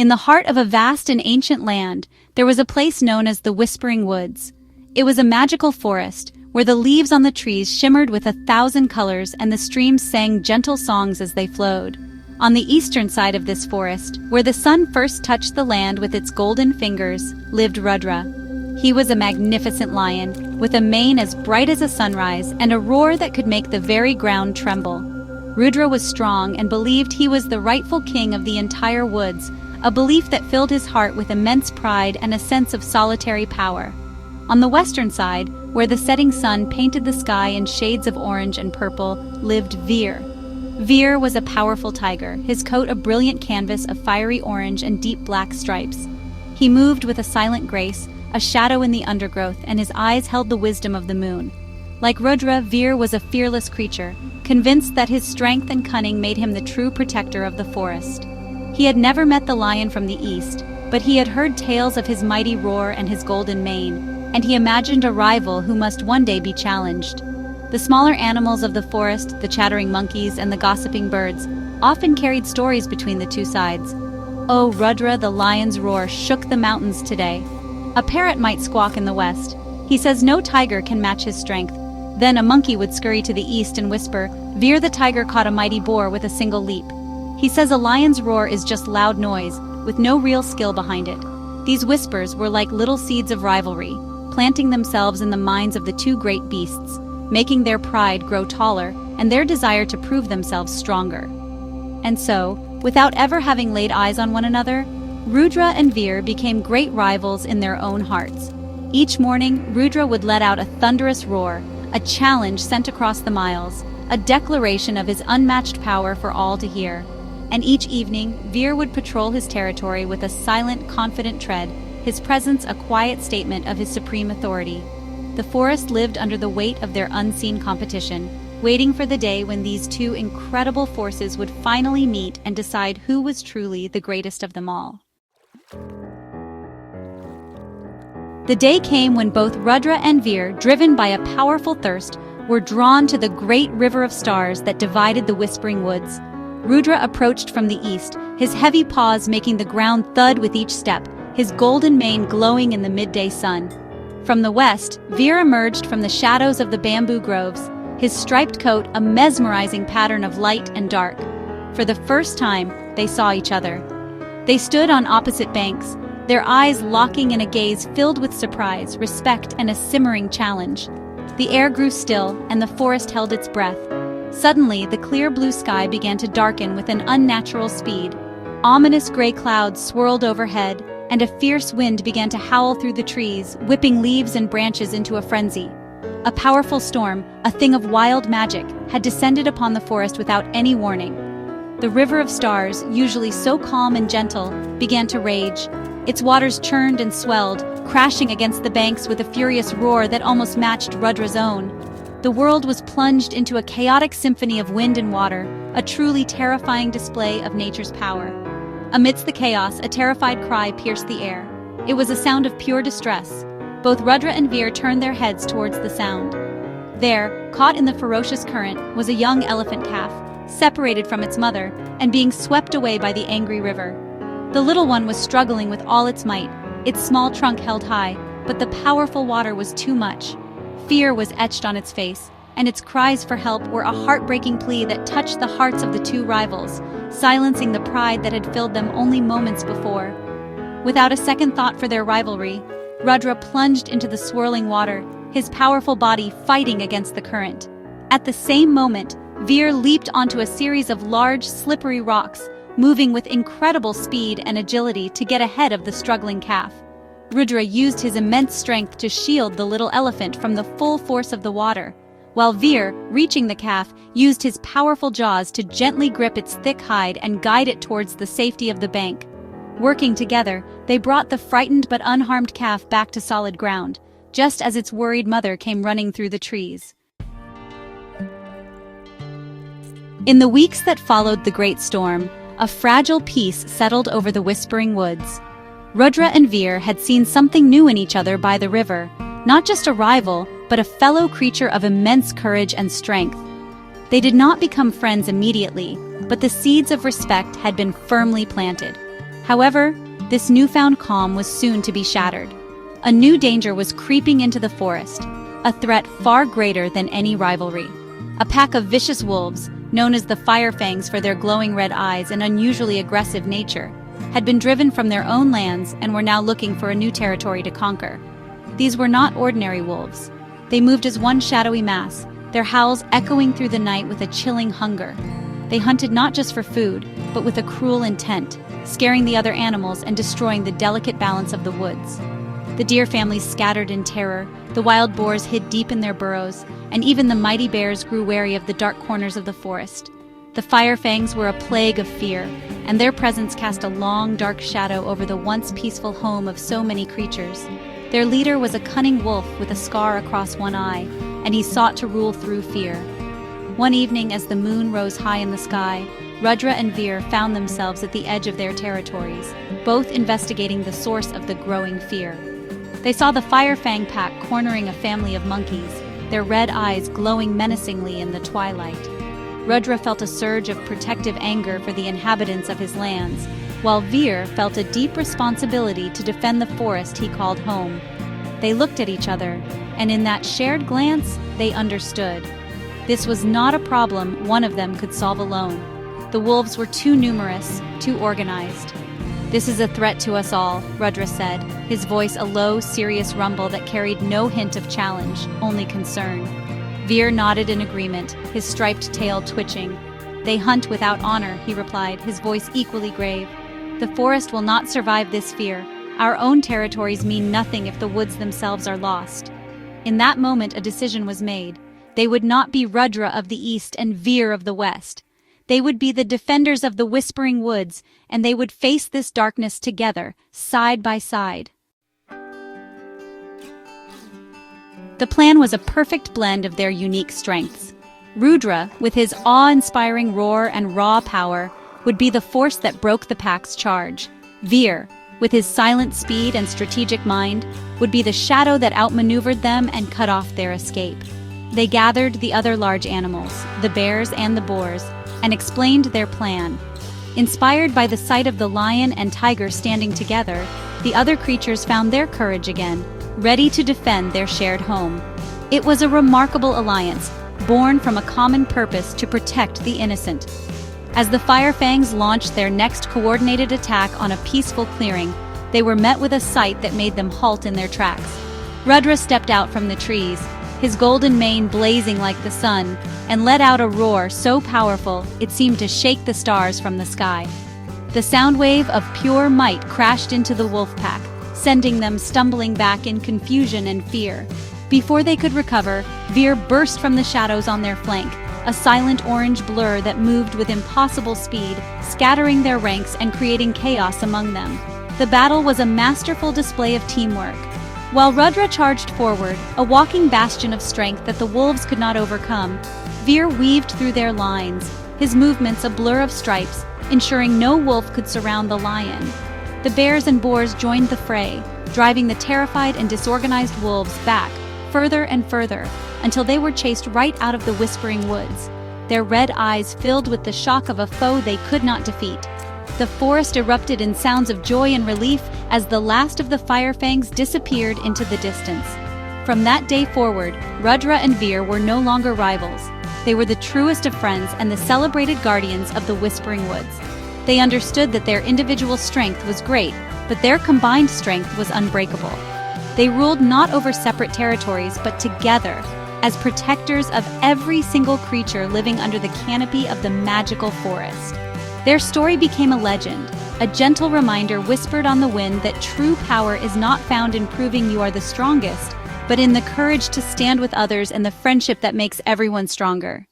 In the heart of a vast and ancient land, there was a place known as the Whispering Woods. It was a magical forest, where the leaves on the trees shimmered with 1,000 colors and the streams sang gentle songs as they flowed. On the eastern side of this forest, where the sun first touched the land with its golden fingers, lived Rudra. He was a magnificent lion, with a mane as bright as a sunrise and a roar that could make the very ground tremble. Rudra was strong and believed he was the rightful king of the entire woods, a belief that filled his heart with immense pride and a sense of solitary power. On the western side, where the setting sun painted the sky in shades of orange and purple, lived Veer. Veer was a powerful tiger, his coat a brilliant canvas of fiery orange and deep black stripes. He moved with a silent grace, a shadow in the undergrowth, and his eyes held the wisdom of the moon. Like Rudra, Veer was a fearless creature, convinced that his strength and cunning made him the true protector of the forest. He had never met the lion from the east, but he had heard tales of his mighty roar and his golden mane, and he imagined a rival who must one day be challenged. The smaller animals of the forest, the chattering monkeys and the gossiping birds, often carried stories between the two sides. Oh, Rudra, the lion's roar shook the mountains today. A parrot might squawk in the west. He says no tiger can match his strength. Then a monkey would scurry to the east and whisper, Veer the tiger caught a mighty boar with a single leap. He says a lion's roar is just loud noise, with no real skill behind it. These whispers were like little seeds of rivalry, planting themselves in the minds of the two great beasts, making their pride grow taller and their desire to prove themselves stronger. And so, without ever having laid eyes on one another, Rudra and Veer became great rivals in their own hearts. Each morning, Rudra would let out a thunderous roar, a challenge sent across the miles, a declaration of his unmatched power for all to hear. And each evening, Veer would patrol his territory with a silent, confident tread, his presence a quiet statement of his supreme authority. The forest lived under the weight of their unseen competition, waiting for the day when these two incredible forces would finally meet and decide who was truly the greatest of them all. The day came when both Rudra and Veer, driven by a powerful thirst, were drawn to the great river of stars that divided the Whispering Woods. Rudra approached from the east, his heavy paws making the ground thud with each step, his golden mane glowing in the midday sun. From the west, Veer emerged from the shadows of the bamboo groves, his striped coat a mesmerizing pattern of light and dark. For the first time, they saw each other. They stood on opposite banks, their eyes locking in a gaze filled with surprise, respect, and a simmering challenge. The air grew still, and the forest held its breath. Suddenly, the clear blue sky began to darken with an unnatural speed. Ominous gray clouds swirled overhead, and a fierce wind began to howl through the trees, whipping leaves and branches into a frenzy. A powerful storm, a thing of wild magic, had descended upon the forest without any warning. The river of stars, usually so calm and gentle, began to rage. Its waters churned and swelled, crashing against the banks with a furious roar that almost matched Rudra's own. The world was plunged into a chaotic symphony of wind and water, a truly terrifying display of nature's power. Amidst the chaos, a terrified cry pierced the air. It was a sound of pure distress. Both Rudra and Veer turned their heads towards the sound. There, caught in the ferocious current, was a young elephant calf, separated from its mother, and being swept away by the angry river. The little one was struggling with all its might, its small trunk held high, but the powerful water was too much. Fear was etched on its face, and its cries for help were a heartbreaking plea that touched the hearts of the two rivals, silencing the pride that had filled them only moments before. Without a second thought for their rivalry, Rudra plunged into the swirling water, his powerful body fighting against the current. At the same moment, Veer leaped onto a series of large, slippery rocks, moving with incredible speed and agility to get ahead of the struggling calf. Rudra used his immense strength to shield the little elephant from the full force of the water, while Veer, reaching the calf, used his powerful jaws to gently grip its thick hide and guide it towards the safety of the bank. Working together, they brought the frightened but unharmed calf back to solid ground, just as its worried mother came running through the trees. In the weeks that followed the great storm, a fragile peace settled over the Whispering Woods. Rudra and Veer had seen something new in each other by the river, not just a rival, but a fellow creature of immense courage and strength. They did not become friends immediately, but the seeds of respect had been firmly planted. However, this newfound calm was soon to be shattered. A new danger was creeping into the forest, a threat far greater than any rivalry. A pack of vicious wolves, known as the Firefangs for their glowing red eyes and unusually aggressive nature, had been driven from their own lands and were now looking for a new territory to conquer. These were not ordinary wolves. They moved as one shadowy mass, their howls echoing through the night with a chilling hunger. They hunted not just for food, but with a cruel intent, scaring the other animals and destroying the delicate balance of the woods. The deer families scattered in terror, the wild boars hid deep in their burrows, and even the mighty bears grew wary of the dark corners of the forest. The Firefangs were a plague of fear, and their presence cast a long, dark shadow over the once peaceful home of so many creatures. Their leader was a cunning wolf with a scar across one eye, and he sought to rule through fear. One evening, as the moon rose high in the sky, Rudra and Veer found themselves at the edge of their territories, both investigating the source of the growing fear. They saw the Firefang pack cornering a family of monkeys, their red eyes glowing menacingly in the twilight. Rudra felt a surge of protective anger for the inhabitants of his lands, while Veer felt a deep responsibility to defend the forest he called home. They looked at each other, and in that shared glance, they understood. This was not a problem one of them could solve alone. The wolves were too numerous, too organized. "This is a threat to us all," Rudra said, his voice a low, serious rumble that carried no hint of challenge, only concern. Veer nodded in agreement, his striped tail twitching. "They hunt without honor," he replied, his voice equally grave. "The forest will not survive this fear. Our own territories mean nothing if the woods themselves are lost." In that moment a decision was made. They would not be Rudra of the east and Veer of the west. They would be the defenders of the Whispering Woods, and they would face this darkness together, side by side. The plan was a perfect blend of their unique strengths. Rudra, with his awe-inspiring roar and raw power, would be the force that broke the pack's charge. Veer, with his silent speed and strategic mind, would be the shadow that outmaneuvered them and cut off their escape. They gathered the other large animals, the bears and the boars, and explained their plan. Inspired by the sight of the lion and tiger standing together, the other creatures found their courage again, ready to defend their shared home. It was a remarkable alliance, born from a common purpose to protect the innocent. As the Firefangs launched their next coordinated attack on a peaceful clearing, they were met with a sight that made them halt in their tracks. Rudra stepped out from the trees, his golden mane blazing like the sun, and let out a roar so powerful it seemed to shake the stars from the sky. The sound wave of pure might crashed into the wolf pack, sending them stumbling back in confusion and fear. Before they could recover, Veer burst from the shadows on their flank, a silent orange blur that moved with impossible speed, scattering their ranks and creating chaos among them. The battle was a masterful display of teamwork. While Rudra charged forward, a walking bastion of strength that the wolves could not overcome, Veer weaved through their lines, his movements a blur of stripes, ensuring no wolf could surround the lion. The bears and boars joined the fray, driving the terrified and disorganized wolves back, further and further, until they were chased right out of the Whispering Woods, their red eyes filled with the shock of a foe they could not defeat. The forest erupted in sounds of joy and relief as the last of the Firefangs disappeared into the distance. From that day forward, Rudra and Veer were no longer rivals. They were the truest of friends and the celebrated guardians of the Whispering Woods. They understood that their individual strength was great, but their combined strength was unbreakable. They ruled not over separate territories, but together, as protectors of every single creature living under the canopy of the magical forest. Their story became a legend, a gentle reminder whispered on the wind that true power is not found in proving you are the strongest, but in the courage to stand with others and the friendship that makes everyone stronger.